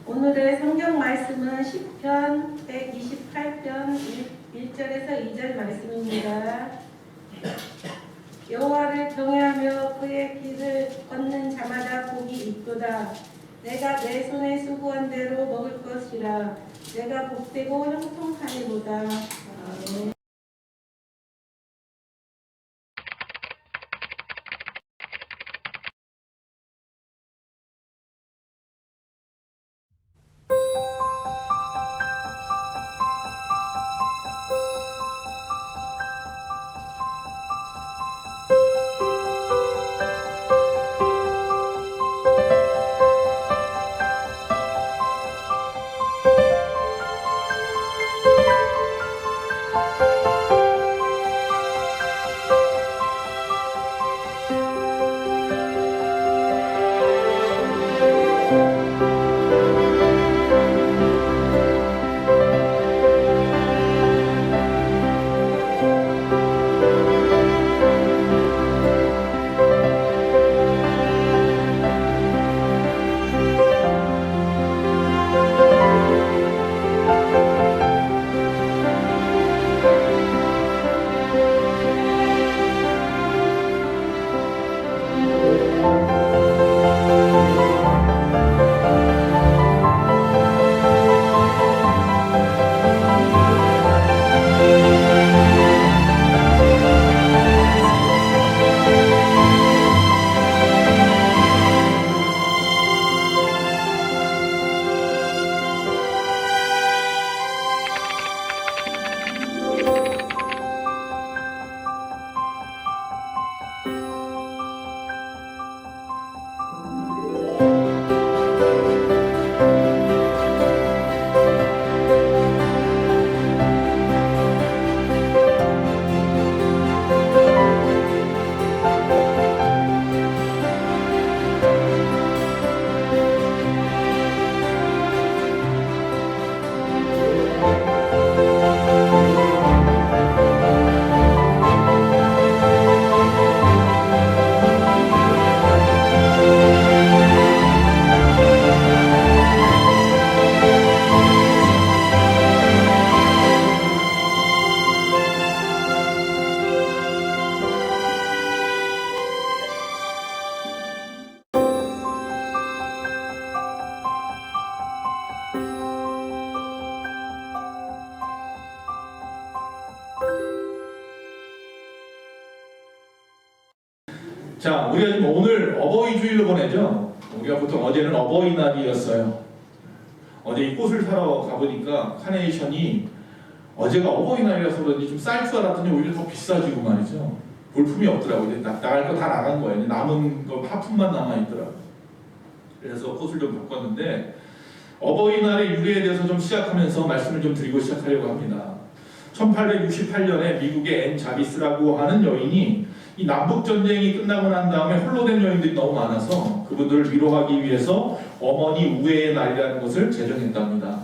오늘의 성경 말씀은 시편 128편 1절에서 2절 말씀입니다. 여호와를 경외하며 그의 길을 걷는 자마다 복이 있도다. 내가 내 손에 수고한 대로 먹을 것이라. 내가 복되고 형통하리로다. 아멘. 자, 우리가 지금 오늘 어버이 주일로 보내죠. 우리가 보통 어제는 어버이날이었어요. 어제 이 꽃을 사러 가보니까 카네이션이 어제가 어버이날이라서 그런지 좀 쌀 줄 알았더니 오히려 더 비싸지고 말이죠. 볼품이 없더라고요. 이제 나갈 거 다 나간 거예요. 남은 거 하품만 남아있더라고요. 그래서 꽃을 좀 바꿨는데 어버이날의 유래에 대해서 좀 시작하면서 말씀을 좀 드리고 시작하려고 합니다. 1868년에 미국의 앤 자비스라고 하는 여인이 이 남북전쟁이 끝나고 난 다음에 홀로 된 여인들이 너무 많아서 그분들을 위로하기 위해서 어머니 우애의 날이라는 것을 제정했답니다.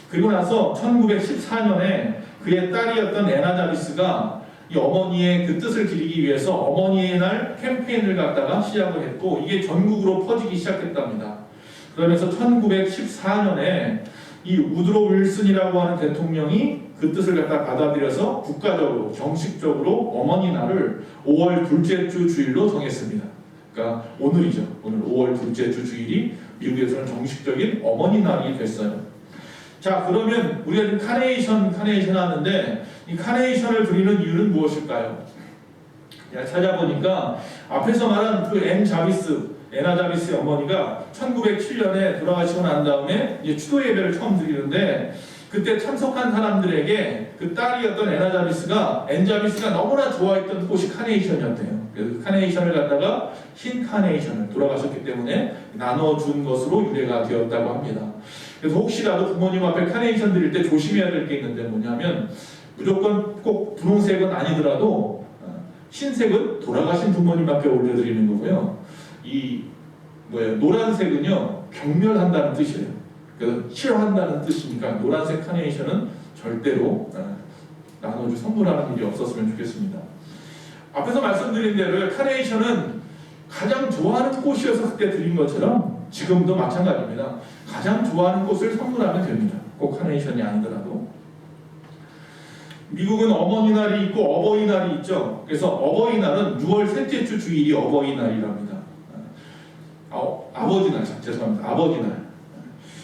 그리고 나서 1914년에 그의 딸이었던 애나 자비스가 이 어머니의 그 뜻을 기리기 위해서 어머니의 날 캠페인을 갖다가 시작을 했고 이게 전국으로 퍼지기 시작했답니다. 그러면서 1914년에 이 우드로 윌슨이라고 하는 대통령이 그 뜻을 갖다 받아들여서 국가적으로 정식적으로 어머니 날을 5월 둘째 주 주일로 정했습니다. 그러니까 오늘이죠. 오늘 5월 둘째 주 주일이 미국에서는 정식적인 어머니 날이 됐어요. 자, 그러면 우리가 지금 카네이션 하는데 이 카네이션을 드리는 이유는 무엇일까요? 찾아보니까 앞에서 말한 그 애나 자비스의 어머니가 1907년에 돌아가시고 난 다음에 이제 추도 예배를 처음 드리는데 그때 참석한 사람들에게 그 딸이었던 앤 자비스가 너무나 좋아했던 꽃이 카네이션이었대요. 그래서 카네이션을 갖다가 흰 카네이션을 돌아가셨기 때문에 나눠준 것으로 유래가 되었다고 합니다. 그래서 혹시라도 부모님 앞에 카네이션 드릴 때 조심해야 될 게 있는데 뭐냐면 무조건 꼭 분홍색은 아니더라도 흰색은 돌아가신 부모님 앞에 올려드리는 거고요. 노란색은요 경멸한다는 뜻이에요. 그래서 싫어한다는 뜻이니까 노란색 카네이션은 절대로 선물하는 일이 없었으면 좋겠습니다. 앞에서 말씀드린 대로 카네이션은 가장 좋아하는 꽃이어서 그때 드린 것처럼 지금도 마찬가지입니다. 가장 좋아하는 꽃을 선물하면 됩니다. 꼭 카네이션이 아니더라도. 미국은 어머니날이 있고 어버이날이 있죠. 그래서 어버이날은 6월 셋째 주 주일이 어버이날이랍니다. 아버지날, 죄송합니다. 아버지날.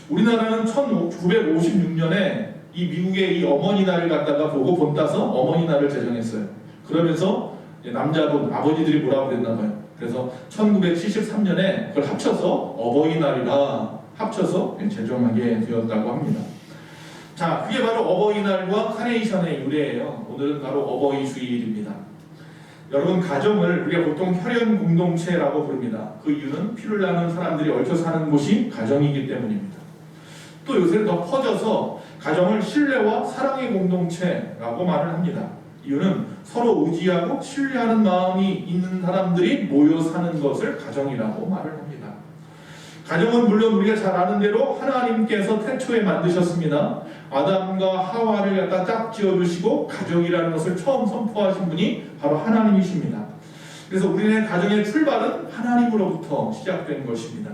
우리나라는 1956년에 이 미국의 이 어머니날을 갖다가 보고 본따서 어머니날을 제정했어요. 그러면서 남자분, 아버지들이 뭐라고 그랬나 봐요. 그래서 1973년에 그걸 합쳐서 어버이날이라 합쳐서 제정하게 되었다고 합니다. 자, 그게 바로 어버이날과 카네이션의 유래예요. 오늘은 바로 어버이 주일입니다. 여러분, 가정을 우리가 보통 혈연 공동체라고 부릅니다. 그 이유는 피를 나눈 사람들이 얽혀 사는 곳이 가정이기 때문입니다. 또 요새는 더 커져서 가정을 신뢰와 사랑의 공동체라고 말을 합니다. 이유는 서로 의지하고 신뢰하는 마음이 있는 사람들이 모여 사는 것을 가정이라고 말을 합니다. 가정은 물론 우리가 잘 아는 대로 하나님께서 태초에 만드셨습니다. 아담과 하와를 갖다 짝 지어주시고 가족이라는 것을 처음 선포하신 분이 바로 하나님이십니다. 그래서 우리네 가정의 출발은 하나님으로부터 시작된 것입니다.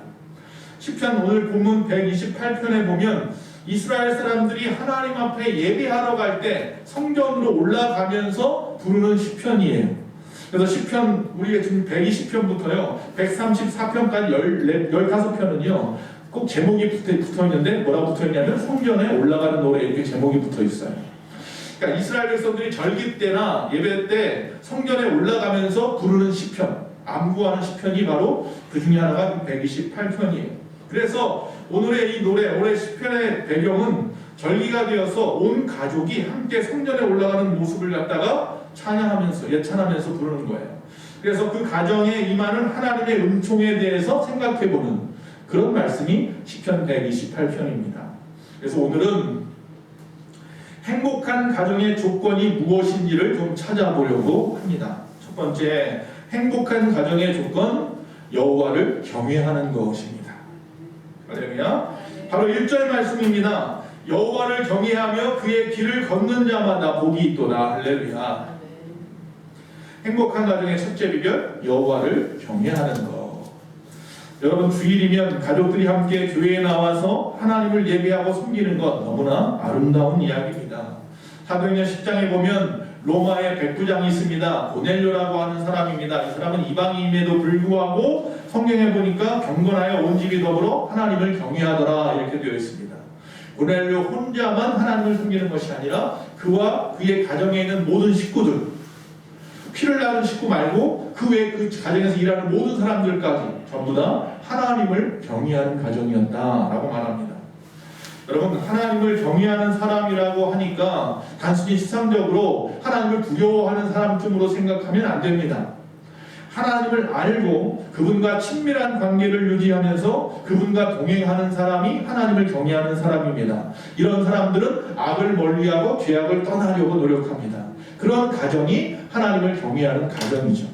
시편 오늘 본문 128편에 보면 이스라엘 사람들이 하나님 앞에 예배하러 갈 때 성전으로 올라가면서 부르는 시편이에요. 그래서 시편 우리가 지금 120편부터요 134편까지 15편은요 꼭 제목이 붙어 있는데 뭐라고 붙어 있냐면 성전에 올라가는 노래 이렇게 제목이 붙어 있어요. 그러니까 이스라엘 백성들이 절기 때나 예배 때 성전에 올라가면서 부르는 시편, 암구하는 시편이 바로 그 중에 하나가 128편이에요. 그래서 오늘의 이 노래, 올해 시편의 배경은 절기가 되어서 온 가족이 함께 성전에 올라가는 모습을 갖다가 찬양하면서 예찬하면서 부르는 거예요. 그래서 그 가정에 임하는 하나님의 은총에 대해서 생각해보는 그런 말씀이 시편 128편입니다. 그래서 오늘은 행복한 가정의 조건이 무엇인지를 좀 찾아보려고 합니다. 첫 번째, 행복한 가정의 조건, 여호와를 경외하는 것입니다. 할렐루야. 바로 1절 말씀입니다. 여호와를 경외하며 그의 길을 걷는 자마다 복이 있도다. 할렐루야. 행복한 가정의 첫째 비결, 여호와를 경외하는 것. 여러분, 주일이면 가족들이 함께 교회에 나와서 하나님을 예배하고 섬기는 것 너무나 아름다운 이야기입니다. 사도행전 10장에 보면 로마의 백부장이 있습니다. 고넬료라고 하는 사람입니다. 이 사람은 이방인임에도 불구하고 성경에 보니까 경건하여 온 집이 더불어 하나님을 경외하더라 이렇게 되어 있습니다. 고넬료 혼자만 하나님을 섬기는 것이 아니라 그와 그의 가정에 있는 모든 식구들, 피를 나는 식구 말고 그 외에 그 가정에서 일하는 모든 사람들까지 전부 다 하나님을 경외하는 가정이었다라고 말합니다. 여러분, 하나님을 경외하는 사람이라고 하니까 단순히 시상적으로 하나님을 두려워하는 사람쯤으로 생각하면 안 됩니다. 하나님을 알고 그분과 친밀한 관계를 유지하면서 그분과 동행하는 사람이 하나님을 경외하는 사람입니다. 이런 사람들은 악을 멀리하고 죄악을 떠나려고 노력합니다. 그런 가정이 하나님을 경외하는 가정이죠.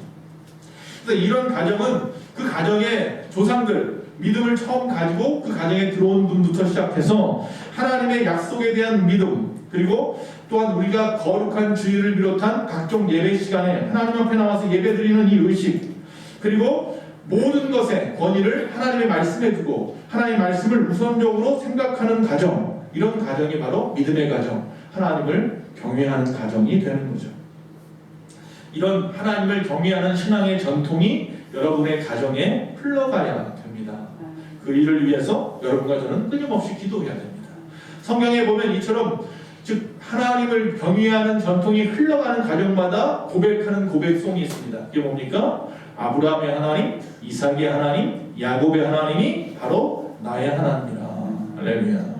그래서 이런 가정은 그 가정의 조상들, 믿음을 처음 가지고 그 가정에 들어온 분부터 시작해서 하나님의 약속에 대한 믿음, 그리고 또한 우리가 거룩한 주일을 비롯한 각종 예배 시간에 하나님 앞에 나와서 예배드리는 이 의식, 그리고 모든 것의 권위를 하나님의 말씀에 두고 하나님의 말씀을 우선적으로 생각하는 가정, 이런 가정이 바로 믿음의 가정, 하나님을 경외하는 가정이 되는 거죠. 이런 하나님을 경외하는 신앙의 전통이 여러분의 가정에 흘러가야 됩니다. 그 일을 위해서 여러분과 저는 끊임없이 기도해야 됩니다. 성경에 보면 이처럼 즉 하나님을 경외하는 전통이 흘러가는 가정마다 고백하는 고백송이 있습니다. 그게 뭡니까? 아브라함의 하나님, 이삭의 하나님, 야곱의 하나님이 바로 나의 하나님이라. 할렐루야.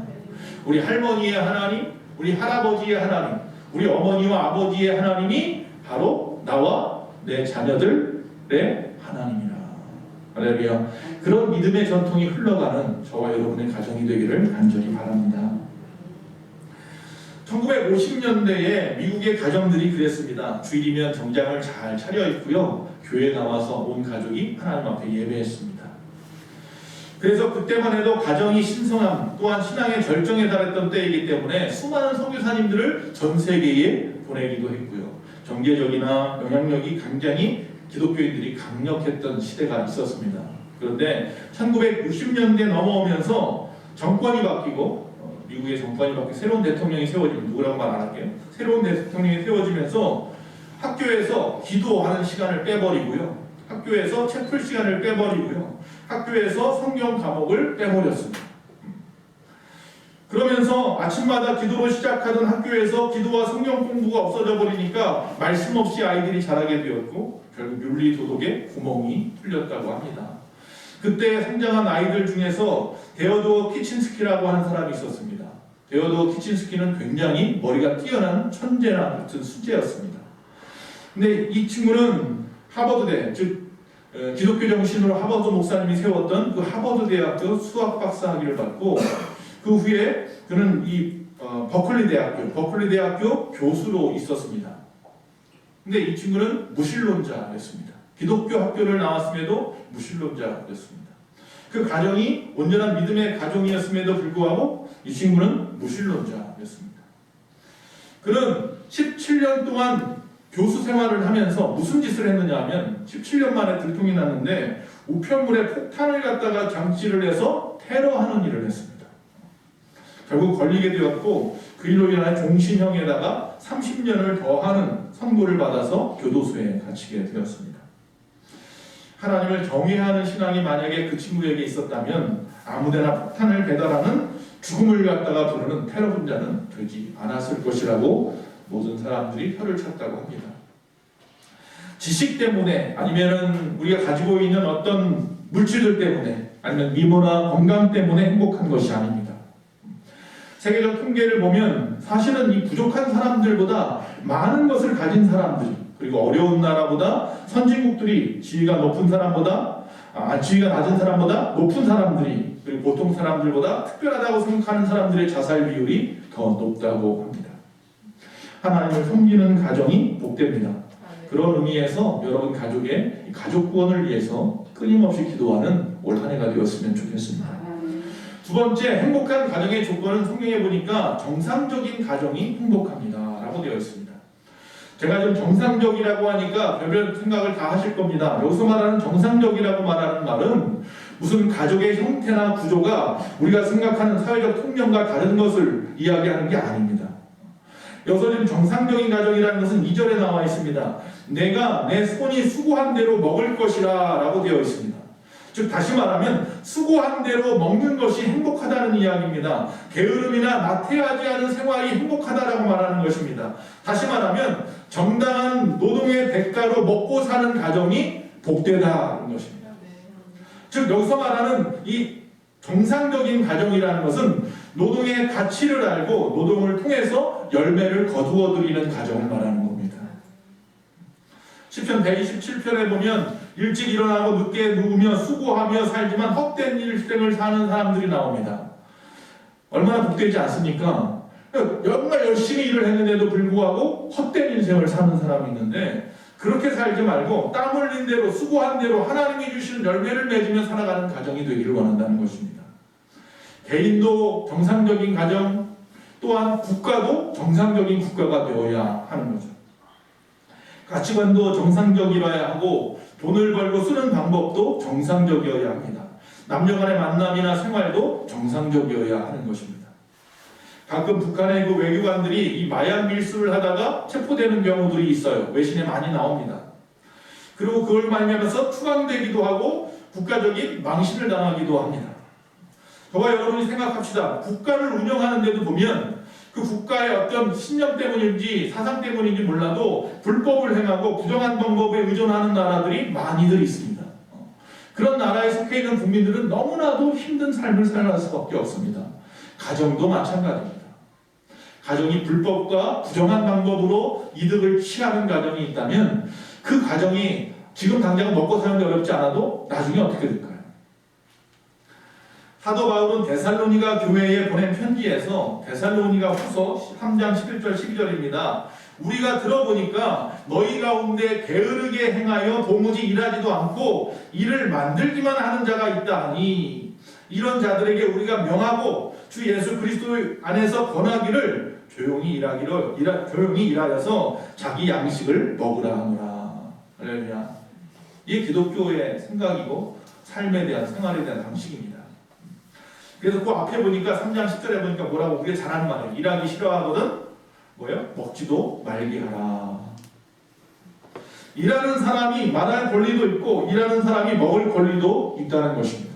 우리 할머니의 하나님, 우리 할아버지의 하나님, 우리 어머니와 아버지의 하나님이 바로 나와 내 자녀들의 하나님이라. 할렐루야. 그런 믿음의 전통이 흘러가는 저와 여러분의 가정이 되기를 간절히 바랍니다. 1950년대에 미국의 가정들이 그랬습니다. 주일이면 정장을 잘 차려입고요, 교회에 나와서 온 가족이 하나님 앞에 예배했습니다. 그래서 그때만 해도 가정이 신성함, 또한 신앙의 절정에 달했던 때이기 때문에 수많은 선교사님들을 전 세계에 보내기도 했고요, 경제적이나 영향력이 굉장히 기독교인들이 강력했던 시대가 있었습니다. 그런데 1960년대 넘어오면서 정권이 바뀌고 미국의 정권이 바뀌고 새로운 대통령이 세워지면 누구라고 말 안 할게요. 새로운 대통령이 세워지면서 학교에서 기도하는 시간을 빼버리고요. 학교에서 책 풀 시간을 빼버리고요. 학교에서 성경 과목을 빼버렸습니다. 그러면서 아침마다 기도로 시작하던 학교에서 기도와 성경 공부가 없어져 버리니까 말씀 없이 아이들이 자라게 되었고 결국 윤리 도덕의 구멍이 뚫렸다고 합니다. 그때 성장한 아이들 중에서 데어도어 키친스키라고 하는 사람이 있었습니다. 데어도어 키친스키는 굉장히 머리가 뛰어난 천재나 같은 수재였습니다. 근데 이 친구는 하버드대, 즉 기독교 정신으로 하버드 목사님이 세웠던 그 하버드 대학교 수학 박사 학위를 받고 그 후에 그는 이 버클리 대학교 교수로 있었습니다. 근데 이 친구는 무신론자였습니다. 기독교 학교를 나왔음에도 무신론자였습니다. 그 가정이 온전한 믿음의 가정이었음에도 불구하고 이 친구는 무신론자였습니다. 그는 17년 동안 교수 생활을 하면서 무슨 짓을 했느냐 하면 17년 만에 들통이 났는데 우편물에 폭탄을 갖다가 장치를 해서 테러하는 일을 했습니다. 결국 걸리게 되었고 그 일로 인한 종신형에다가 30년을 더하는 선고를 받아서 교도소에 갇히게 되었습니다. 하나님을 경외하는 신앙이 만약에 그 친구에게 있었다면 아무데나 폭탄을 배달하는 죽음을 갖다가 부르는 테러 분자는 되지 않았을 것이라고 모든 사람들이 혀를 찼다고 합니다. 지식 때문에 아니면은 우리가 가지고 있는 어떤 물질들 때문에 아니면 미모나 건강 때문에 행복한 것이 아닙니다. 세계적 통계를 보면 사실은 이 부족한 사람들보다 많은 것을 가진 사람들이 그리고 어려운 나라보다 선진국들이 지위가 낮은 사람보다 높은 사람들이 그리고 보통 사람들보다 특별하다고 생각하는 사람들의 자살 비율이 더 높다고 합니다. 하나님을 섬기는 가정이 복됩니다. 그런 의미에서 여러분 가족의 가족 구원을 위해서 끊임없이 기도하는 올 한 해가 되었으면 좋겠습니다. 두 번째, 행복한 가정의 조건은 성경에 보니까 정상적인 가정이 행복합니다 라고 되어 있습니다. 제가 좀 정상적이라고 하니까 별별 생각을 다 하실 겁니다. 여기서 말하는 정상적이라고 말하는 말은 무슨 가족의 형태나 구조가 우리가 생각하는 사회적 통념과 다른 것을 이야기하는 게 아닙니다. 여기서 지금 정상적인 가정이라는 것은 2절에 나와 있습니다. 내가 내 손이 수고한 대로 먹을 것이라 라고 되어 있습니다. 즉 다시 말하면 수고한 대로 먹는 것이 행복하다는 이야기입니다. 게으름이나 나태하지 않은 생활이 행복하다라고 말하는 것입니다. 다시 말하면 정당한 노동의 대가로 먹고 사는 가정이 복되다는 것입니다. 즉 여기서 말하는 이 정상적인 가정이라는 것은 노동의 가치를 알고 노동을 통해서 열매를 거두어 들이는 가정을 말하는 겁니다. 시편 127편에 보면 일찍 일어나고 늦게 누우며 수고하며 살지만 헛된 일생을 사는 사람들이 나옵니다. 얼마나 복되지 않습니까? 정말 열심히 일을 했는데도 불구하고 헛된 인생을 사는 사람이 있는데 그렇게 살지 말고 땀 흘린 대로 수고한 대로 하나님이 주시는 열매를 맺으며 살아가는 가정이 되기를 원한다는 것입니다. 개인도 정상적인 가정 또한 국가도 정상적인 국가가 되어야 하는 거죠. 가치관도 정상적이어야 하고 돈을 벌고 쓰는 방법도 정상적이어야 합니다. 남녀 간의 만남이나 생활도 정상적이어야 하는 것입니다. 가끔 북한의 그 외교관들이 이 마약 밀수를 하다가 체포되는 경우들이 있어요. 외신에 많이 나옵니다. 그리고 그걸 말미암아서 추방되기도 하고 국가적인 망신을 당하기도 합니다. 저와 여러분이 생각합시다. 국가를 운영하는 데도 보면 그 국가의 어떤 신념 때문인지 사상 때문인지 몰라도 불법을 행하고 부정한 방법에 의존하는 나라들이 많이들 있습니다. 그런 나라에 속해 있는 국민들은 너무나도 힘든 삶을 살아갈 수밖에 없습니다. 가정도 마찬가지입니다. 가정이 불법과 부정한 방법으로 이득을 취하는 가정이 있다면 그 가정이 지금 당장 먹고 사는 게 어렵지 않아도 나중에 어떻게 될까요? 사도 바울은 데살로니가 교회에 보낸 편지에서 데살로니가 후서 3장 11절 12절입니다. 우리가 들어보니까 너희 가운데 게으르게 행하여 도무지 일하지도 않고 일을 만들기만 하는 자가 있다 하니 이런 자들에게 우리가 명하고 주 예수 그리스도 안에서 권하기를 조용히 일하여서 자기 양식을 먹으라 하노라. 할렐루야. 이게 기독교의 생각이고 삶에 대한 생활에 대한 방식입니다. 그래서 그 앞에 보니까 3장 10절에 보니까 뭐라고 우리가 잘 아는 말이에요. 일하기 싫어하거든 뭐예요? 먹지도 말게 하라. 일하는 사람이 말할 권리도 있고 일하는 사람이 먹을 권리도 있다는 것입니다.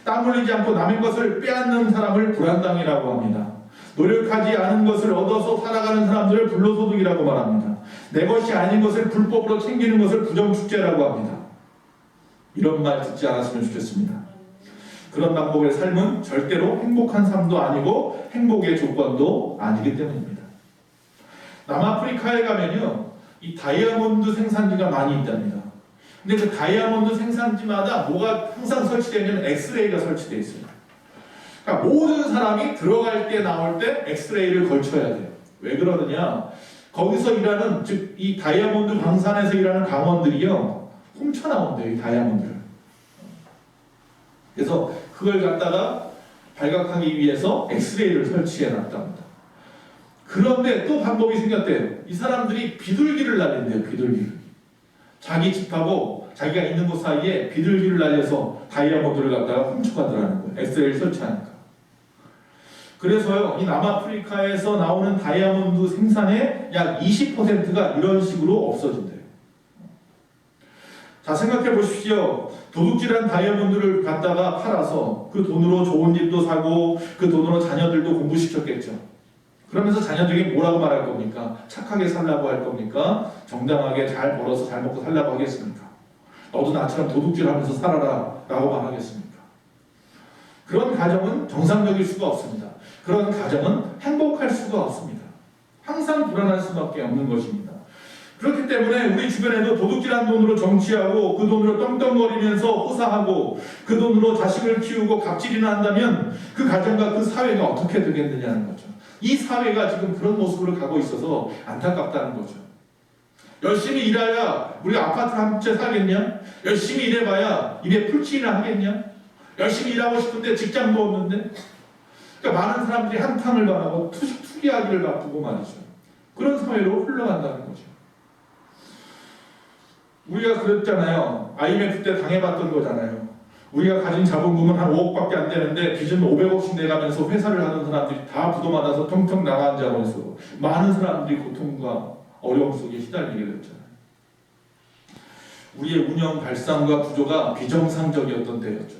땀 흘리지 않고 남의 것을 빼앗는 사람을 불안당이라고 합니다. 노력하지 않은 것을 얻어서 살아가는 사람들을 불로소득이라고 말합니다. 내 것이 아닌 것을 불법으로 챙기는 것을 부정축제라고 합니다. 이런 말 듣지 않았으면 좋겠습니다. 그런 방법의 삶은 절대로 행복한 삶도 아니고 행복의 조건도 아니기 때문입니다. 남아프리카에 가면요, 이 다이아몬드 생산지가 많이 있답니다. 근데 그 다이아몬드 생산지마다 뭐가 항상 설치되어 있냐면 엑스레이가 설치되어 있어요. 그러니까 모든 사람이 들어갈 때 나올 때 엑스레이를 걸쳐야 돼요. 왜 그러느냐? 거기서 일하는, 즉 이 다이아몬드 광산에서 일하는 강원들이요, 훔쳐 나온대요, 이 다이아몬드를. 그래서 그걸 갖다가 발각하기 위해서 엑스레이를 설치해 놨답니다. 그런데 또 방법이 생겼대요. 이 사람들이 비둘기를 날린대요, 비둘기를. 자기 집하고 자기가 있는 곳 사이에 비둘기를 날려서 다이아몬드를 갖다가 훔쳐가더라는 거예요. 엑스레이를 설치하니까. 그래서요, 이 남아프리카에서 나오는 다이아몬드 생산의 약 20%가 이런 식으로 없어진대요. 자, 생각해 보십시오. 도둑질한 다이아몬드를 갖다가 팔아서 그 돈으로 좋은 집도 사고 그 돈으로 자녀들도 공부시켰겠죠. 그러면서 자녀들에게 뭐라고 말할 겁니까? 착하게 살라고 할 겁니까? 정당하게 잘 벌어서 잘 먹고 살라고 하겠습니까? 너도 나처럼 도둑질하면서 살아라 라고 말하겠습니까? 그런 가정은 정상적일 수가 없습니다. 그런 가정은 행복할 수가 없습니다. 항상 불안할 수밖에 없는 것입니다. 그렇기 때문에 우리 주변에도 도둑질한 돈으로 정치하고 그 돈으로 떵떵거리면서 호사하고 그 돈으로 자식을 키우고 갑질이나 한다면 그 가정과 그 사회가 어떻게 되겠느냐는 거죠. 이 사회가 지금 그런 모습으로 가고 있어서 안타깝다는 거죠. 열심히 일해야 우리가 아파트 한 채 사겠냐? 열심히 일해봐야 입에 풀칠이나 하겠냐? 열심히 일하고 싶은데 직장도 없는데? 그러니까 많은 사람들이 한탕을 바라고 투기하기를 바쁘고 말이죠. 그런 사회로 흘러간다는 거죠. 우리가 그랬잖아요. IMF 때 당해봤던 거잖아요. 우리가 가진 자본금은 한 5억밖에 안 되는데 빚은 500억씩 내가면서 회사를 하는 사람들이 다 부도받아서 텅텅 나가앉아버려서 많은 사람들이 고통과 어려움 속에 시달리게 됐잖아요. 우리의 운영 발상과 구조가 비정상적이었던 때였죠.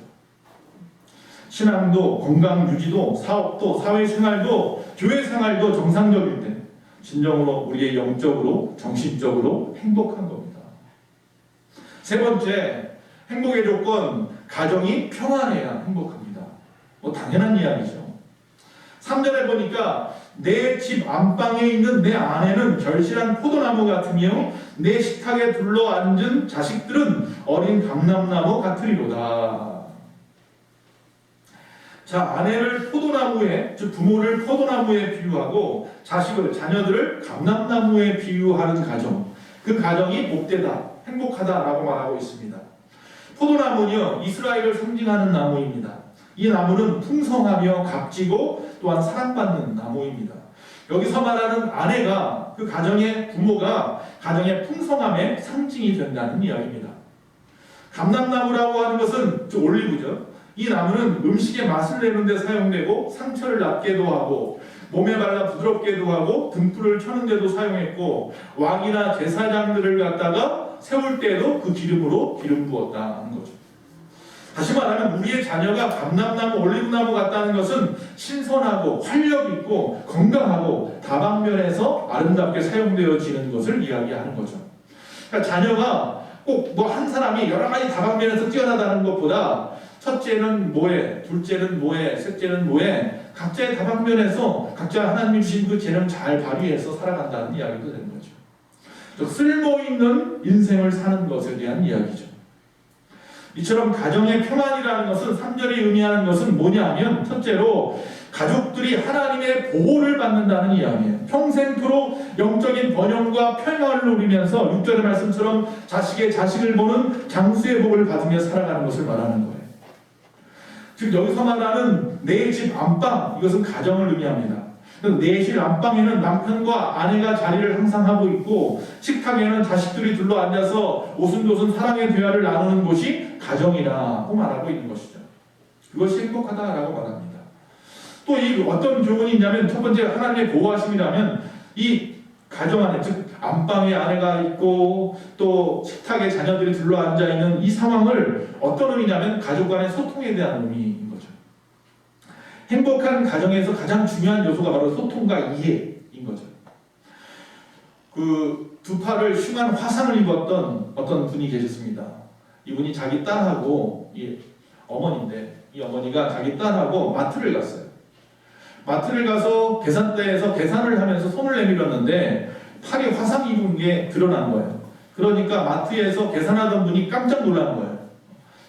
신앙도 건강 유지도 사업도 사회생활도 교회생활도 정상적일 때 진정으로 우리의 영적으로 정신적으로 행복한 겁니다. 세 번째, 행복의 조건, 가정이 평안해야 행복합니다. 뭐 당연한 이야기죠. 3절에 보니까 내 집 안방에 있는 내 아내는 결실한 포도나무 같으며 내 식탁에 둘러앉은 자식들은 어린 감람나무 같으리로다. 자, 아내를 포도나무에, 즉 부모를 포도나무에 비유하고 자식을, 자녀들을 감람나무에 비유하는 가정, 그 가정이 복되다, 행복하다라고 말하고 있습니다. 포도나무는요, 이스라엘을 상징하는 나무입니다. 이 나무는 풍성하며 값지고 또한 사랑받는 나무입니다. 여기서 말하는 아내가, 그 가정의 부모가 가정의 풍성함의 상징이 된다는 이야기입니다. 감람나무라고 하는 것은 올리브죠. 이 나무는 음식의 맛을 내는 데 사용되고 상처를 낫게도 하고 몸에 발라 부드럽게도 하고 등불을 켜는 데도 사용했고 왕이나 제사장들을 갖다가 세울 때에도 그 기름으로 기름 부었다는 거죠. 다시 말하면 우리의 자녀가 감람나무, 올리브나무 같다는 것은 신선하고 활력 있고 건강하고 다방면에서 아름답게 사용되어지는 것을 이야기하는 거죠. 그러니까 자녀가 꼭 뭐 한 사람이 여러 가지 다방면에서 뛰어나다는 것보다 첫째는 뭐해, 둘째는 뭐해, 셋째는 뭐해, 각자의 다방면에서 각자 하나님이 주신 그 재능 잘 발휘해서 살아간다는 이야기도 되는 거죠. 즉 쓸모있는 인생을 사는 것에 대한 이야기죠. 이처럼 가정의 평안이라는 것은 3절이 의미하는 것은 뭐냐면 첫째로 가족들이 하나님의 보호를 받는다는 이야기예요. 평생토록 영적인 번영과 평안을 누리면서 6절의 말씀처럼 자식의 자식을 보는 장수의 복을 받으며 살아가는 것을 말하는 거예요. 즉 여기서 말하는 내 집 안방, 이것은 가정을 의미합니다. 내 집 안방에는 남편과 아내가 자리를 항상 하고 있고 식탁에는 자식들이 둘러앉아서 오순도순 사랑의 대화를 나누는 곳이 가정이라고 말하고 있는 것이죠. 그것이 행복하다라고 말합니다. 또 이 어떤 교훈이 있냐면 첫 번째 하나님의 보호하심이라면 이 가정 안에 즉 안방에 아내가 있고 또 식탁에 자녀들이 둘러앉아 있는 이 상황을 어떤 의미냐면 가족 간의 소통에 대한 의미인 거죠. 행복한 가정에서 가장 중요한 요소가 바로 소통과 이해인 거죠. 그 두 팔을 흉한 화상을 입었던 어떤 분이 계셨습니다. 이분이 자기 딸하고 어머니인데 이 어머니가 자기 딸하고 마트를 갔어요. 마트를 가서 계산대에서 계산을 하면서 손을 내밀었는데 팔이 화상 입은 게 드러난 거예요. 그러니까 마트에서 계산하던 분이 깜짝 놀란 거예요.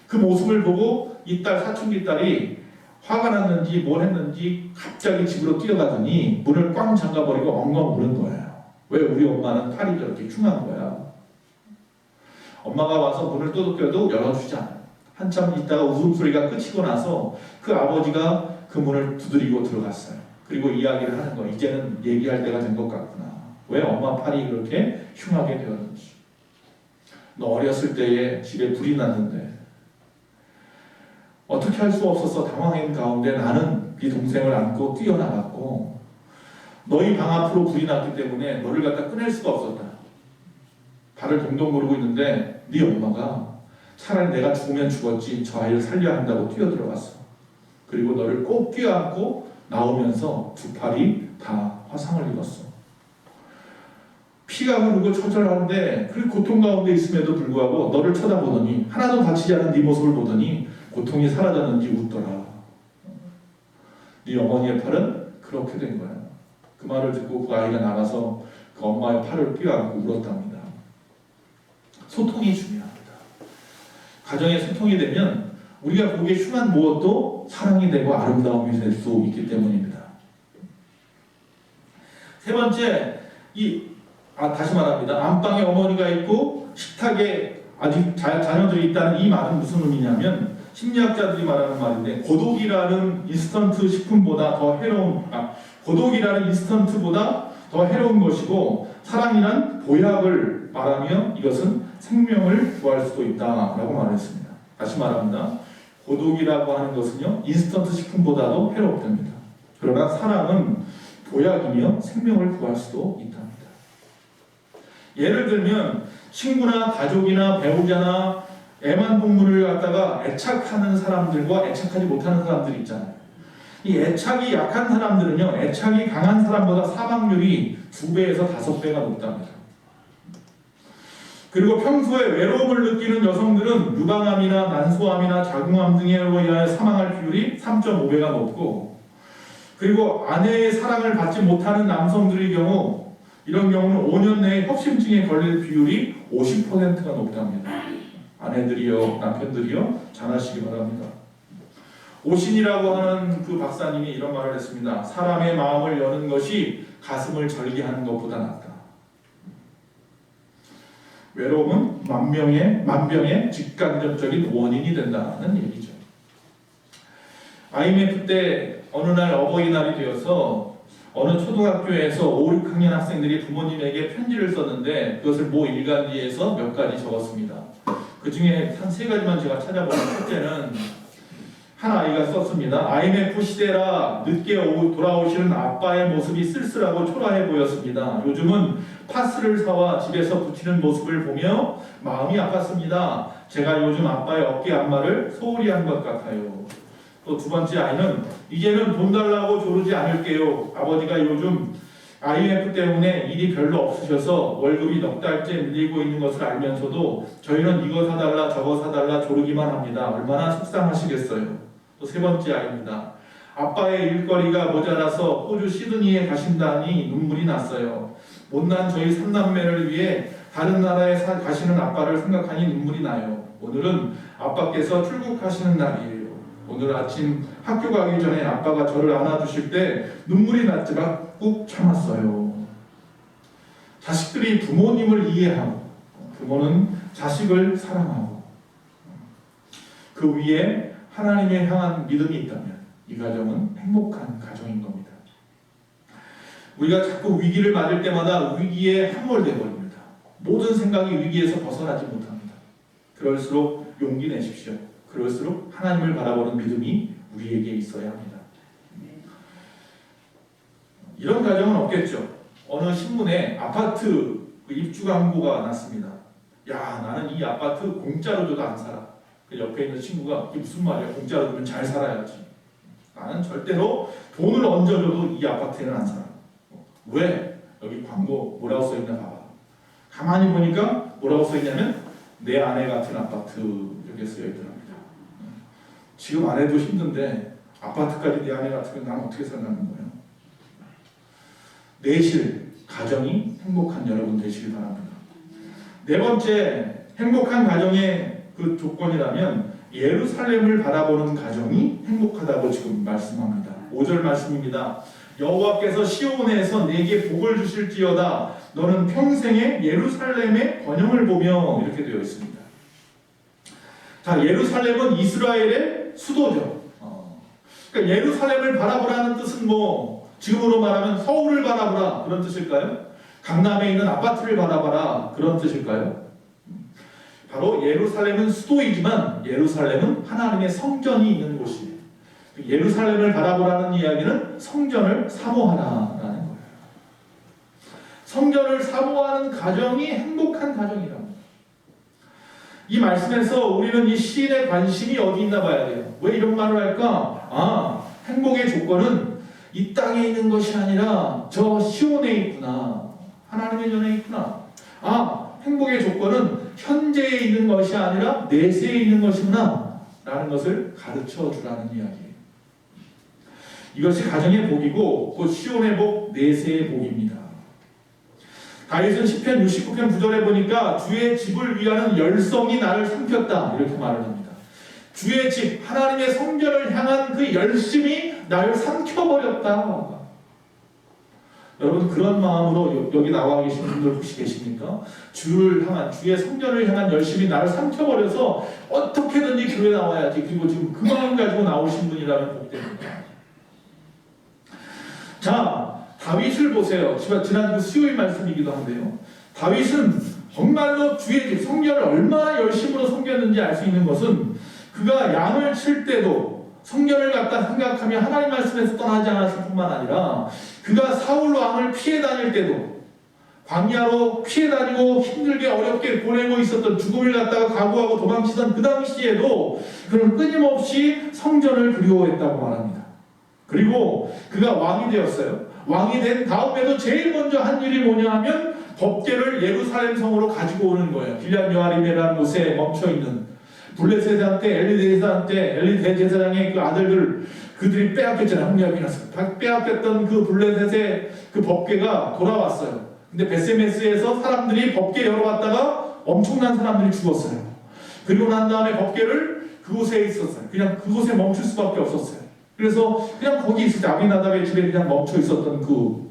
그 모습을 보고 이 딸 사춘기 딸이 화가 났는지 뭘 했는지 갑자기 집으로 뛰어가더니 문을 꽝 잠가버리고 엉엉 우는 거예요. 왜 우리 엄마는 팔이 저렇게 흉한 거야? 엄마가 와서 문을 두들겨도 열어주지 않아요. 한참 있다가 웃음소리가 끝이고 나서 그 아버지가 그 문을 두드리고 들어갔어요. 그리고 이야기를 하는 거예요. 이제는 얘기할 때가 된 것 같구나. 왜 엄마 팔이 그렇게 흉하게 되었는지. 너 어렸을 때에 집에 불이 났는데 어떻게 할 수 없어서 당황한 가운데 나는 네 동생을 안고 뛰어나갔고 너희 방 앞으로 불이 났기 때문에 너를 갖다 꺼낼 수가 없었다. 발을 동동 구르고 있는데 네 엄마가 차라리 내가 죽으면 죽었지 저 아이를 살려야 한다고 뛰어들어갔어. 그리고 너를 꼭 껴안고 나오면서 두 팔이 다 화상을 입었어. 피가 흐르고 처절한데 그 고통 가운데 있음에도 불구하고 너를 쳐다보더니 하나도 다치지 않은 네 모습을 보더니 고통이 사라졌는지 웃더라. 네 어머니의 팔은 그렇게 된 거야. 그 말을 듣고 그 아이가 나가서 그 엄마의 팔을 껴안고 울었답니다. 소통이 중요합니다. 가정에 소통이 되면 우리가 보기에 흉한 무엇도 사랑이 되고 아름다움이 될 수 있기 때문입니다. 세 번째, 다시 말합니다. 안방에 어머니가 있고 식탁에 아직 자녀들이 있다는 이 말은 무슨 의미냐면 심리학자들이 말하는 말인데 고독이라는 인스턴트 식품보다 더 해로운 고독이라는 인스턴트보다 더 해로운 것이고 사랑이란 보약을 말하며 이것은 생명을 구할 수도 있다라고 말했습니다. 다시 말합니다. 고독이라고 하는 것은요 인스턴트 식품보다도 해롭답니다. 그러나 사랑은 보약이며 생명을 구할 수도 있답니다. 예를 들면 친구나 가족이나 배우자나 애완동물을 갖다가 애착하는 사람들과 애착하지 못하는 사람들이 있잖아요. 이 애착이 약한 사람들은요 애착이 강한 사람보다 사망률이 2배에서 5배가 높답니다. 그리고 평소에 외로움을 느끼는 여성들은 유방암이나 난소암이나 자궁암 등으로 인하여 사망할 비율이 3.5배가 높고 그리고 아내의 사랑을 받지 못하는 남성들의 경우 이런 경우는 5년 내에 협심증에 걸릴 비율이 50%가 높답니다. 아내들이요 남편들이요 잘하시기 바랍니다. 오신이라고 하는 그 박사님이 이런 말을 했습니다. 사람의 마음을 여는 것이 가슴을 절개하는 것보다 낫다. 외로움은 만병의 직간접적인 원인이 된다는 얘기죠. IMF 때 어느 날 어버이날이 되어서 어느 초등학교에서 5, 6학년 학생들이 부모님에게 편지를 썼는데 그것을 모 일간지에서 몇 가지 적었습니다. 그 중에 한 3가지만 제가 찾아보면 첫째는 한 아이가 썼습니다. IMF 시대라 늦게 돌아오시는 아빠의 모습이 쓸쓸하고 초라해 보였습니다. 요즘은 파스를 사와 집에서 붙이는 모습을 보며 마음이 아팠습니다. 제가 요즘 아빠의 어깨 안마를 소홀히 한 것 같아요. 또 두 번째 아이는 이제는 돈 달라고 조르지 않을게요. 아버지가 요즘 IMF 때문에 일이 별로 없으셔서 월급이 넉 달째 밀리고 있는 것을 알면서도 저희는 이거 사달라 저거 사달라 조르기만 합니다. 얼마나 속상하시겠어요. 또 세 번째 아이입니다. 아빠의 일거리가 모자라서 호주 시드니에 가신다니 눈물이 났어요. 못난 저희 3남매를 위해 다른 나라에 가시는 아빠를 생각하니 눈물이 나요. 오늘은 아빠께서 출국하시는 날이에요. 오늘 아침 학교 가기 전에 아빠가 저를 안아주실 때 눈물이 났지만 꾹 참았어요. 자식들이 부모님을 이해하고 부모는 자식을 사랑하고 그 위에 하나님에 향한 믿음이 있다면 이 가정은 행복한 가정인 겁니다. 우리가 자꾸 위기를 맞을 때마다 위기에 함몰돼 버립니다. 모든 생각이 위기에서 벗어나지 못합니다. 그럴수록 용기 내십시오. 그럴수록 하나님을 바라보는 믿음이 우리에게 있어야 합니다. 이런 가정은 없겠죠. 어느 신문에 아파트 입주 광고가 났습니다. 야, 나는 이 아파트 공짜로 줘도 안 살아. 그 옆에 있는 친구가 이게 무슨 말이야? 공짜로 주면 잘 살아야지. 나는 절대로 돈을 얹어줘도 이 아파트에는 안 살아. 왜? 여기 광고 뭐라고 써있나 봐봐. 가만히 보니까 뭐라고 써있냐면 내 아내 같은 아파트 이렇게 써있더랍니다. 지금 아내도 힘든데 아파트까지 내 아내 같으면 난 어떻게 살라는 거예요? 내실, 가정이 행복한 여러분 되시길 바랍니다. 네 번째, 행복한 가정의 그 조건이라면 예루살렘을 바라보는 가정이 행복하다고 지금 말씀합니다. 5절 말씀입니다. 여호와께서 시온에서 내게 복을 주실지어다. 너는 평생에 예루살렘의 번영을 보며 이렇게 되어 있습니다. 자, 예루살렘은 이스라엘의 수도죠. 그러니까 예루살렘을 바라보라는 뜻은 뭐 지금으로 말하면 서울을 바라보라 그런 뜻일까요? 강남에 있는 아파트를 바라봐라 그런 뜻일까요? 바로 예루살렘은 수도이지만 예루살렘은 하나님의 성전이 있는 곳이에요. 예루살렘을 바라보라는 이야기는 성전을 사모하라라는 거예요. 성전을 사모하는 가정이 행복한 가정이라고. 이 말씀에서 우리는 이 시인의 관심이 어디 있나 봐야 돼요. 왜 이런 말을 할까? 행복의 조건은 이 땅에 있는 것이 아니라 저 시온에 있구나. 하나님의 전에 있구나. 행복의 조건은 현재에 있는 것이 아니라 내세에 있는 것이구나 라는 것을 가르쳐 주라는 이야기예요. 이것이 가정의 복이고 곧 시온의 복, 내세의 복입니다. 다윗은 시편 69편 9절에 보니까 주의 집을 위하는 열성이 나를 삼켰다 이렇게 말을 합니다. 주의 집, 하나님의 성전을 향한 그 열심이 나를 삼켜버렸다. 여러분 그런 마음으로 여기 나와 계신 분들 혹시 계십니까? 주를 향한, 주의 성전을 향한 열심이 나를 삼켜버려서 어떻게든지 교회 나와야지. 그리고 지금 그 마음 가지고 나오신 분이라면 복됩니다. 자, 다윗을 보세요. 지난 그 수요일 말씀이기도 한데요. 다윗은 정말로 주의 집, 성전을 얼마나 열심으로 섬겼는지 알 수 있는 것은 그가 양을 칠 때도 성전을 갖다 생각하며 하나님 말씀에서 떠나지 않았을 뿐만 아니라 그가 사울 왕을 피해 다닐 때도 광야로 피해 다니고 힘들게 어렵게 보내고 있었던 죽음을 갖다가 각오하고 도망치던 그 당시에도 그는 끊임없이 성전을 그리워했다고 말합니다. 그리고 그가 왕이 되었어요. 왕이 된 다음에도 제일 먼저 한 일이 뭐냐 하면 법궤를 예루살렘 성으로 가지고 오는 거예요. 길앗 여아림이라는 곳에 멈춰있는 블레셋한테 엘리 대제사장의 그 아들들 그들이 빼앗겼잖아요. 홍리압이나서 빼앗겼던 그 블레셋의 그 법궤가 돌아왔어요. 근데 베세메스에서 사람들이 법궤 열어봤다가 엄청난 사람들이 죽었어요. 그리고 난 다음에 법궤를 그곳에 있었어요. 그냥 그곳에 멈출 수밖에 없었어요. 그래서 그냥 거기 있을 때 아비나답의 집에 그냥 멈춰 있었던 그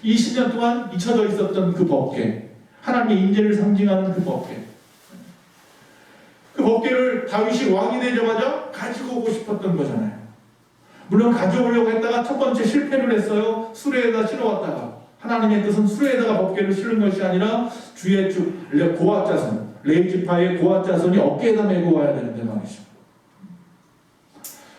20년 동안 잊혀져 있었던 그 법궤, 하나님의 인재를 상징하는 그 법궤. 그 법궤를 다윗이 왕이 되자마자 가지고 오고 싶었던 거잖아요. 물론 가져오려고 했다가 첫 번째 실패를 했어요. 수레에다 실어왔다가 하나님의 뜻은 수레에다가 법궤를 실은 것이 아니라 주의 고앗 자손, 레위 지파의 고앗 자손이 어깨에다 메고 와야 되는데 말이죠.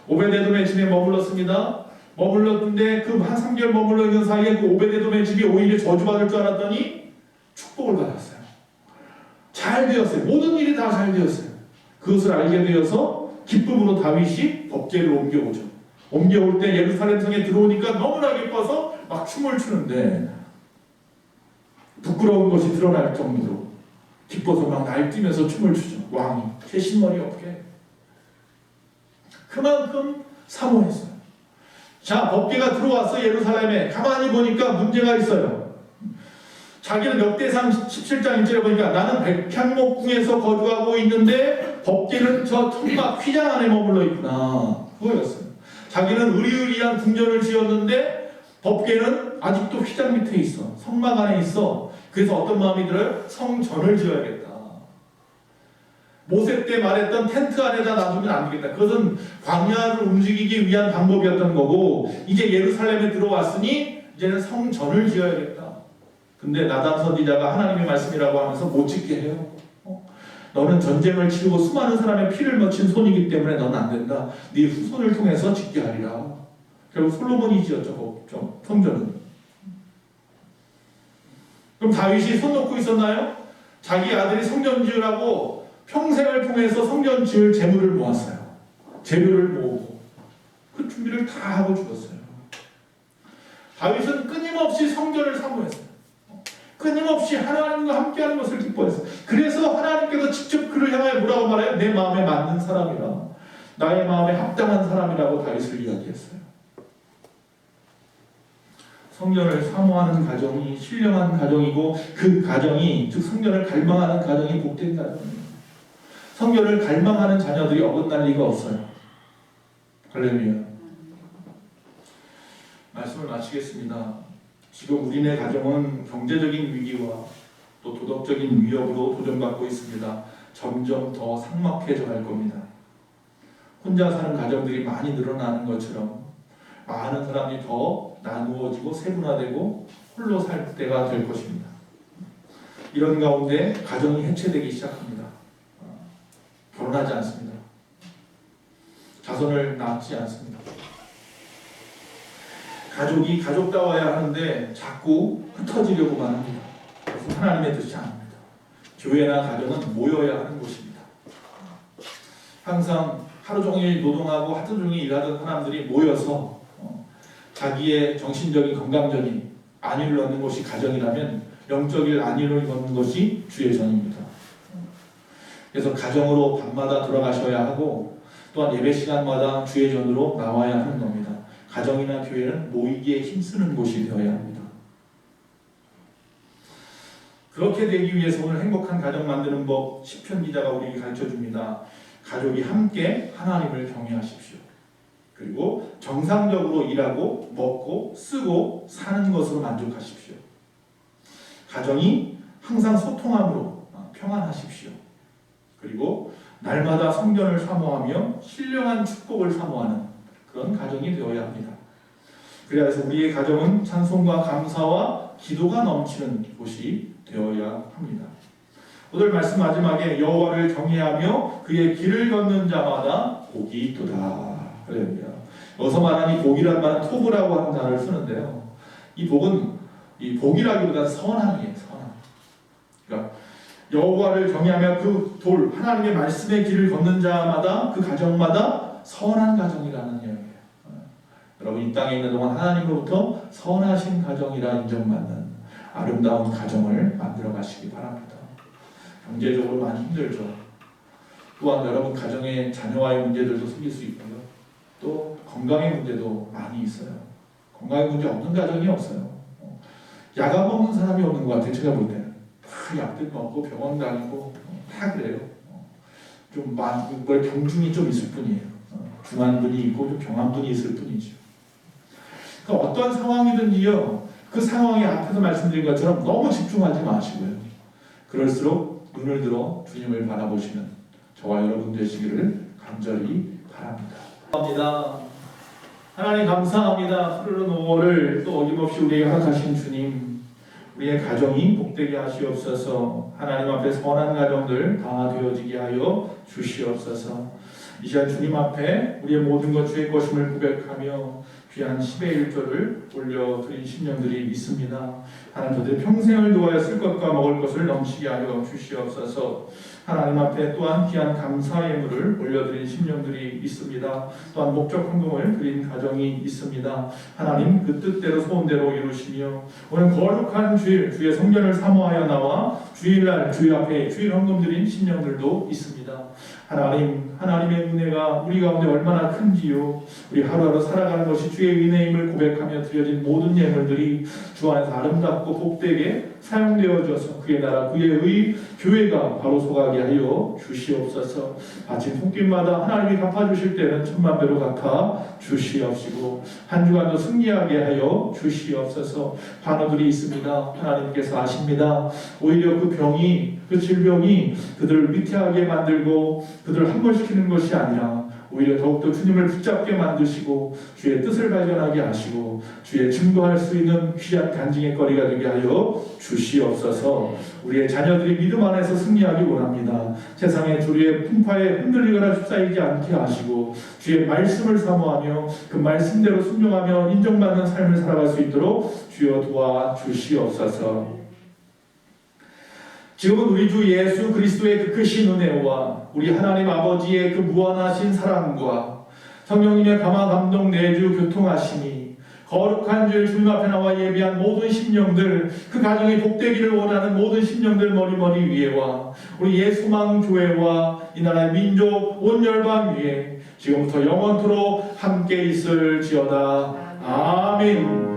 오베데돔의 집에 머물렀습니다. 머물렀는데 그 한 3개월 머물러 있는 사이에 그 오베데돔의 집이 오히려 저주받을 줄 알았더니 축복을 받았어요. 잘 되었어요. 모든 일이 다 잘 되었어요. 그것을 알게 되어서 기쁨으로 다윗이 법궤를 옮겨오죠. 옮겨올 때 예루살렘 성에 들어오니까 너무나 기뻐서 막 춤을 추는데 부끄러운 것이 드러날 정도로 기뻐서 막 날뛰면서 춤을 추죠. 왕이 채신머리 없게 그만큼 사모했어요. 자, 법궤가 들어왔어. 예루살렘에 가만히 보니까 문제가 있어요. 자기는 역대상 17장 1절에 보니까 나는 백향목궁에서 거주하고 있는데 법궤는 저 천막 휘장 안에 머물러 있구나. 그거였어요. 자기는 의리의리한 궁전을 지었는데 법궤는 아직도 휘장 밑에 있어. 성막 안에 있어. 그래서 어떤 마음이 들어요? 성전을 지어야겠다. 모세 때 말했던 텐트 안에다 놔두면 안 되겠다. 그것은 광야를 움직이기 위한 방법이었던 거고 이제 예루살렘에 들어왔으니 이제는 성전을 지어야겠다. 근데 나단 선지자가 하나님의 말씀이라고 하면서 못 짓게 해요. 너는 전쟁을 치르고 수많은 사람의 피를 묻힌 손이기 때문에 너는 안 된다. 네 후손을 통해서 짓게 하리라. 결국 솔로몬이 지었죠. 성전은. 그럼 다윗이 손 놓고 있었나요? 자기 아들이 성전 지으라고 평생을 통해서 성전 지을 재물을 모았어요. 재료를 모으고 그 준비를 다 하고 죽었어요. 다윗은 끊임없이 성전을 사모했어요. 끊임없이 하나님과 함께하는 것을 기뻐했어요. 그래서 하나님께서 직접 그를 향하여 뭐라고 말해요? 내 마음에 맞는 사람이라, 나의 마음에 합당한 사람이라고 다윗을 이야기했어요. 성전을 사모하는 가정이 신령한 가정이고, 그 가정이, 즉 성전을 갈망하는 가정이 복된 가정입니다. 성전을 갈망하는 자녀들이 어긋날 리가 없어요. 할렐루야. 말씀을 마치겠습니다. 지금 우리네 가정은 경제적인 위기와 또 도덕적인 위협으로 도전받고 있습니다. 점점 더 삭막해져 갈 겁니다. 혼자 사는 가정들이 많이 늘어나는 것처럼 많은 사람이 더 나누어지고 세분화되고 홀로 살 때가 될 것입니다. 이런 가운데 가정이 해체되기 시작합니다. 결혼하지 않습니다. 자손을 낳지 않습니다. 가족이 가족다워야 하는데 자꾸 흩어지려고만 합니다. 그래서 하나님의 뜻이 아닙니다. 교회나 가정은 모여야 하는 곳입니다. 항상 하루 종일 노동하고 하루 종일 일하던 사람들이 모여서 자기의 정신적인 건강적인 안위를 얻는 것이 가정이라면 영적인 안위를 얻는 것이 주의 전입니다. 그래서 가정으로 밤마다 돌아가셔야 하고 또한 예배 시간마다 주의 전으로 나와야 하는 겁니다. 가정이나 교회는 모이기에 힘쓰는 곳이 되어야 합니다. 그렇게 되기 위해서 오늘 행복한 가정 만드는 법 시편 기자가 우리에게 가르쳐줍니다. 가족이 함께 하나님을 경외하십시오. 그리고 정상적으로 일하고 먹고 쓰고 사는 것으로 만족하십시오. 가정이 항상 소통함으로 평안하십시오. 그리고 날마다 성전을 사모하며 신령한 축복을 사모하는 그런 가정이 되어야 합니다. 그래서 우리의 가정은 찬송과 감사와 기도가 넘치는 곳이 되어야 합니다. 오늘 말씀 마지막에 여호와를 경외하며 그의 길을 걷는 자마다 복이 있도다. 할렐루야. 여기서 말하는 이 복이란 말은 토브라고 하는 단어를 쓰는데요. 이 복은 이 복이라기보다 선함이에요. 선함. 그러니까 여호와를 경외하며 그 돌 하나님의 말씀의 길을 걷는 자마다 그 가정마다 선한 가정이라는 이야기예요. 여러분 이 땅에 있는 동안 하나님으로부터 선하신 가정이라 인정받는 아름다운 가정을 만들어 가시기 바랍니다. 경제적으로 많이 힘들죠. 또한 여러분 가정의 자녀와의 문제들도 생길 수 있고요. 또 건강의 문제도 많이 있어요. 건강의 문제 없는 가정이 없어요. 약안 먹는 사람이 없는 것 같아요. 제가 볼 때는 다 약들 먹고 병원 다니고 다 그래요. 좀 병중이 좀 있을 뿐이에요. 중한 분이 있고 좀 병한 분이 있을 뿐이죠. 그러니까 어떤 상황이든지요, 그 상황에 앞에서 말씀드린 것처럼 너무 집중하지 마시고요. 그럴수록 눈을 들어 주님을 바라보시는 저와 여러분 되시기를 간절히 바랍니다. 감사합니다. 하나님 감사합니다. 푸르른 5월을 또 어김없이 우리에게 허락하신 주님, 우리의 가정이 복되게 하시옵소서. 하나님 앞에 선한 가정들 다 되어지게 하여 주시옵소서. 이 시간 주님 앞에 우리의 모든 것 주의 것임을 고백하며 귀한 10의 1조를 올려드린 심령들이 있습니다. 하나님 저들 평생을 도하여 쓸 것과 먹을 것을 넘치게 하여 주시옵소서. 하나님 앞에 또한 귀한 감사의 예물을 올려드린 심령들이 있습니다. 또한 목적 헌금을 드린 가정이 있습니다. 하나님 그 뜻대로 소원대로 이루시며 오늘 거룩한 주일 주의 성전을 사모하여 나와 주일날 주의 앞에 주일 헌금 드린 심령들도 있습니다. 하나님의 은혜가 우리 가운데 얼마나 큰지요. 우리 하루하루 살아가는 것이 주의 은혜임을 고백하며 드려진 모든 예물들이 주 안에서 아름답고 복되게 사용되어져서 그의 나라 그의 교회가 바로 서가게 하여 주시옵소서. 아침 손길마다 하나님이 갚아주실 때는 천만 배로 갚아 주시옵시고 한 주간도 승리하게 하여 주시옵소서. 환우들이 있습니다. 하나님께서 아십니다. 오히려 그 질병이 그들을 위태하게 만들고 그들을 함몰시키는 것이 아니라 오히려 더욱더 주님을 붙잡게 만드시고 주의 뜻을 발견하게 하시고 주의 증거할 수 있는 귀한 간증의 거리가 되게 하여 주시옵소서. 우리의 자녀들이 믿음 안에서 승리하기 원합니다. 세상의 주류의 풍파에 흔들리거나 휩싸이지 않게 하시고 주의 말씀을 사모하며 그 말씀대로 순종하며 인정받는 삶을 살아갈 수 있도록 주여 도와주시옵소서. 지금은 우리 주 예수 그리스도의 그 크신 은혜와 우리 하나님 아버지의 그 무한하신 사랑과 성령님의 감화 감동 내주 교통하심이 거룩한 주의 주님 앞에 나와 예비한 모든 심령들, 그 가정이 복되기를 원하는 모든 심령들 머리머리 위에와 우리 예수망 교회와 이 나라의 민족 온 열방 위에 지금부터 영원토록 함께 있을지어다. 아멘.